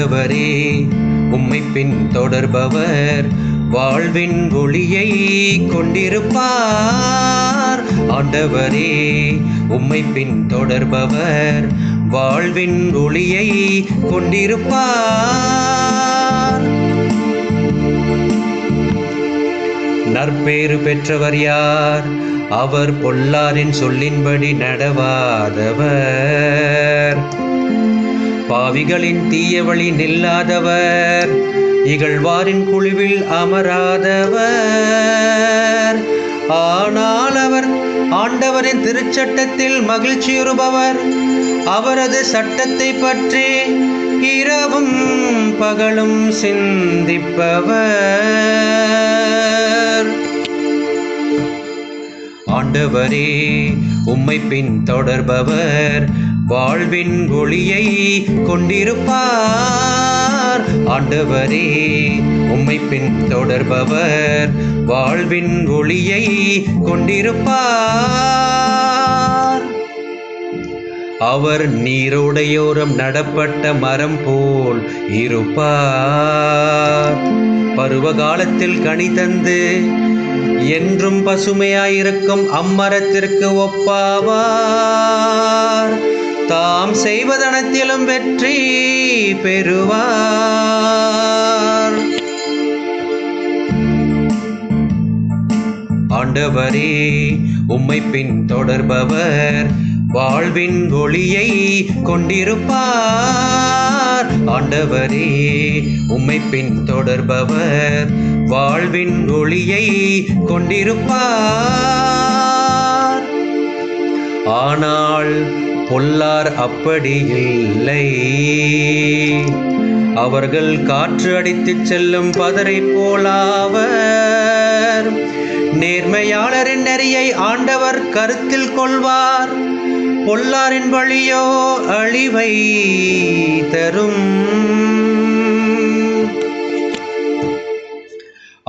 ஆண்டவரே உம்மை பின் தொடர்பவர் வாழ்வின் ஒளியை கொண்டிருப்பார். ஆண்டவரே உம்மை பின் தொடர்பவர் வாழ்வின் ஒளியை கொண்டிருப்பார். நற்பேறு பெற்றவர் யார்? அவர் பொல்லாரின் சொல்லின்படி நடவாதவர், பாவிகளின் தீய வழி நில்லாதவர், இகழ்வாரின் குழுவில் அமராதவர். ஆனால் அவர் ஆண்டவரின் திருச்சட்டத்தில் மகிழ்ச்சியுறுபவர், அவரது சட்டத்தை பற்றி இரவும் பகலும் சிந்திப்பவர். ஆண்டவரே உம்மை பின் தொடர்பவர் வாழ்வின் ஒளியை கொண்டிருப்பார். ஆண்டவரே உம்மை பின் தொடர்பவர் வாழ்வின் ஒளியை கொண்டிருப்பார். அவர் நீரோடையோரம் நடப்பட்ட மரம் போல் இருப்பார். பருவகாலத்தில் கனி தந்து என்றும் பசுமையாயிருக்கும் அம்மரத்திற்கு ஒப்பாவார். தாம் செய்வதனத்திலும் வெற்றி பெறுவார். ஆண்டவரே உம்மை பின் தொடர்பவர் வாழ்வின் ஒளியை கொண்டிருப்பார். ஆண்டவரே உம்மை பின் தொடர்பவர் வாழ்வின் ஒளியை கொண்டிருப்பார். ஆனால் பொல்லார் அப்படி இல்லை, அவர்கள் காற்று அடித்துச் செல்லும் பதரை போலாவர். நேர்மையாளரின் நெறியை ஆண்டவர் கருத்தில் கொள்வார், பொல்லாரின் வழியோ அழிவை தரும்.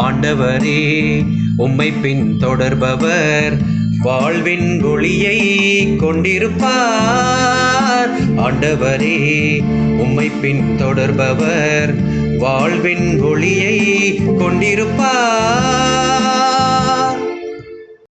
ஆண்டவரே உம்மை பின் தொடர்பவர் வாழ்வின் ஒளியை கொண்டிருப்பார். ஆண்டவரே உம்மை பின் தொடர்பவர் வாழ்வின் ஒளியை கொண்டிருப்பார்.